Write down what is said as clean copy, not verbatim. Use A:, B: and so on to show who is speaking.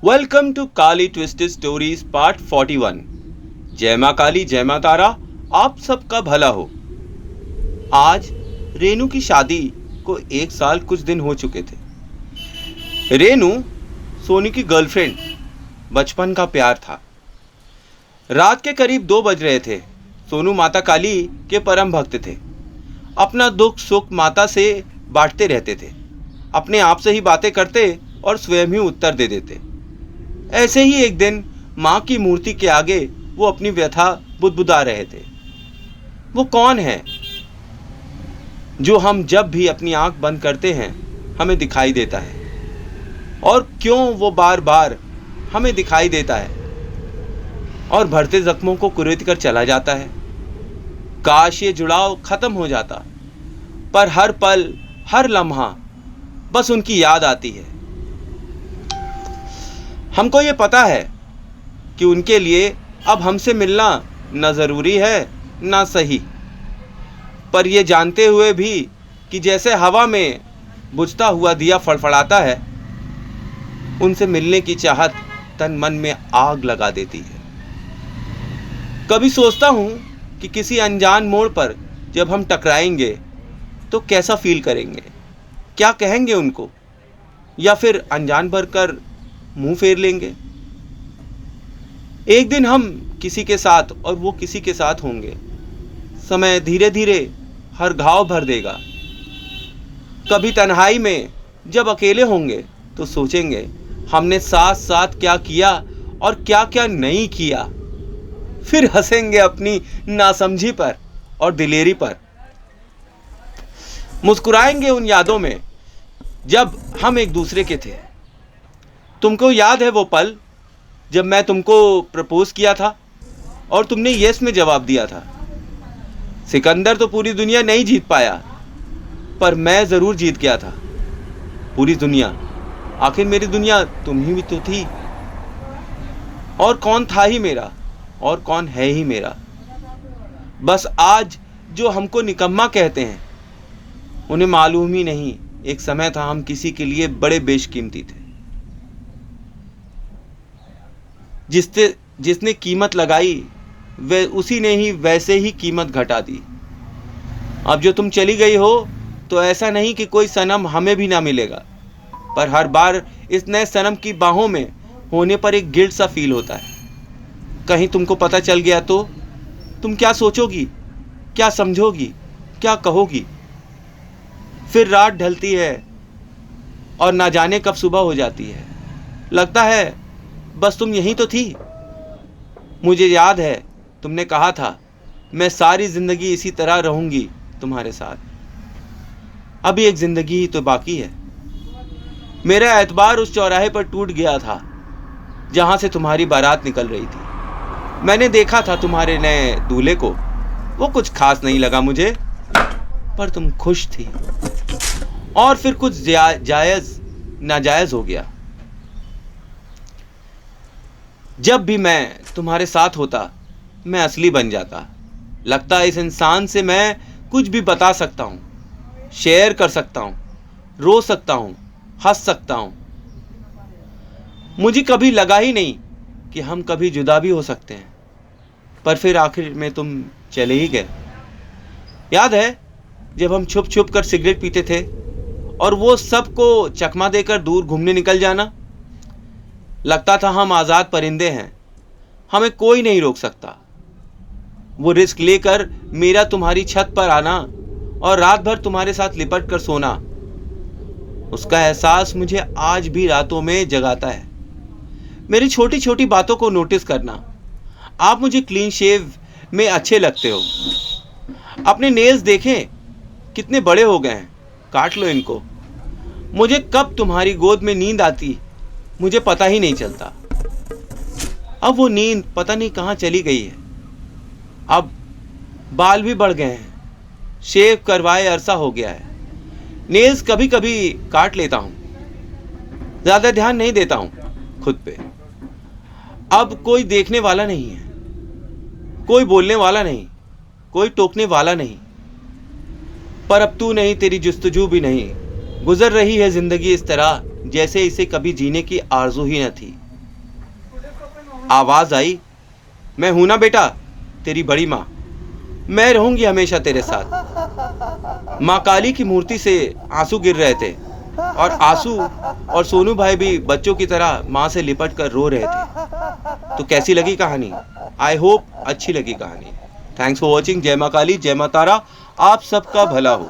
A: Welcome to Kali twisted stories part 41। जय माँ काली जय माँ तारा, आप सबका भला हो। आज रेनू की शादी को 1 साल कुछ दिन हो चुके थे। रेनू सोनू की गर्लफ्रेंड, बचपन का प्यार था। रात के करीब 2 बज रहे थे। सोनू माता काली के परम भक्त थे। अपना दुख सुख माता से बांटते रहते थे। अपने आप से ही बातें करते और स्वयं ही उत्तर दे देते। ऐसे ही एक दिन माँ की मूर्ति के आगे वो अपनी व्यथा बुदबुदा रहे थे। वो कौन है जो हम जब भी अपनी आंख बंद करते हैं हमें दिखाई देता है, और क्यों वो बार बार हमें दिखाई देता है और भरते जख्मों को कुरेद कर चला जाता है। काश ये जुड़ाव खत्म हो जाता, पर हर पल हर लम्हा बस उनकी याद आती है। हमको ये पता है कि उनके लिए अब हमसे मिलना न ज़रूरी है न सही, पर ये जानते हुए भी कि जैसे हवा में बुझता हुआ दिया फड़फड़ाता है, उनसे मिलने की चाहत तन मन में आग लगा देती है। कभी सोचता हूँ कि किसी अनजान मोड़ पर जब हम टकराएंगे तो कैसा फील करेंगे, क्या कहेंगे उनको, या फिर अनजान भरकर मुंह फेर लेंगे। एक दिन हम किसी के साथ और वो किसी के साथ होंगे। समय धीरे धीरे हर घाव भर देगा। कभी तन्हाई में जब अकेले होंगे तो सोचेंगे हमने साथ साथ क्या किया और क्या क्या नहीं किया। फिर हंसेंगे अपनी नासमझी पर और दिलेरी पर। मुस्कुराएंगे उन यादों में जब हम एक दूसरे के थे। तुमको याद है वो पल जब मैं तुमको प्रपोज किया था और तुमने यस में जवाब दिया था। सिकंदर तो पूरी दुनिया नहीं जीत पाया, पर मैं ज़रूर जीत गया था पूरी दुनिया। आखिर मेरी दुनिया तुम ही भी तो थी। और कौन था ही मेरा और कौन है ही मेरा। बस आज जो हमको निकम्मा कहते हैं, उन्हें मालूम ही नहीं एक समय था हम किसी के लिए बड़े बेशकीमती थे। जिसने कीमत लगाई वे उसी ने ही वैसे ही कीमत घटा दी। अब जो तुम चली गई हो तो ऐसा नहीं कि कोई सनम हमें भी ना मिलेगा, पर हर बार इस नए सनम की बाहों में होने पर एक गिल्ट सा फील होता है। कहीं तुमको पता चल गया तो तुम क्या सोचोगी, क्या समझोगी, क्या कहोगी। फिर रात ढलती है और ना जाने कब सुबह हो जाती है। लगता है बस तुम यहीं तो थी। मुझे याद है तुमने कहा था मैं सारी जिंदगी इसी तरह रहूंगी तुम्हारे साथ। अभी एक जिंदगी ही तो बाकी है। मेरा एतबार उस चौराहे पर टूट गया था जहां से तुम्हारी बारात निकल रही थी। मैंने देखा था तुम्हारे नए दूल्हे को। वो कुछ खास नहीं लगा मुझे, पर तुम खुश थी। और फिर कुछ जायज नाजायज हो गया। जब भी मैं तुम्हारे साथ होता मैं असली बन जाता। लगता इस इंसान से मैं कुछ भी बता सकता हूँ, शेयर कर सकता हूँ, रो सकता हूँ, हंस सकता हूँ। मुझे कभी लगा ही नहीं कि हम कभी जुदा भी हो सकते हैं, पर फिर आखिर में तुम चले ही गए। याद है जब हम छुप छुप कर सिगरेट पीते थे और वो सबको चकमा देकर दूर घूमने निकल जाना। लगता था हम आज़ाद परिंदे हैं, हमें कोई नहीं रोक सकता। वो रिस्क लेकर मेरा तुम्हारी छत पर आना और रात भर तुम्हारे साथ लिपट कर सोना, उसका एहसास मुझे आज भी रातों में जगाता है। मेरी छोटी छोटी बातों को नोटिस करना। आप मुझे क्लीन शेव में अच्छे लगते हो। अपने नेल्स देखें कितने बड़े हो गए हैं, काट लो इनको। मुझे कब तुम्हारी गोद में नींद आती मुझे पता ही नहीं चलता। अब वो नींद पता नहीं कहाँ चली गई है। अब बाल भी बढ़ गए हैं, शेव करवाए अरसा हो गया है। नेल्स कभी कभी काट लेता हूँ, ज़्यादा ध्यान नहीं देता हूँ खुद पे। अब कोई देखने वाला नहीं है, कोई बोलने वाला नहीं, कोई टोकने वाला नहीं। पर अब तू नहीं, तेरी जुस्तजू भी नहीं। गुजर रही है जिंदगी इस तरह जैसे इसे कभी जीने की आरज़ू ही न थी। आवाज आई, मैं हूं ना बेटा, तेरी बड़ी माँ, मैं रहूंगी हमेशा तेरे साथ। माँ काली की मूर्ति से आंसू गिर रहे थे और आंसू और सोनू भाई भी बच्चों की तरह माँ से लिपट कर रो रहे थे। तो कैसी लगी कहानी? आई होप अच्छी लगी कहानी। Thanks for watching. जय माँ काली, जय माँ तारा, आप सबका भला हो।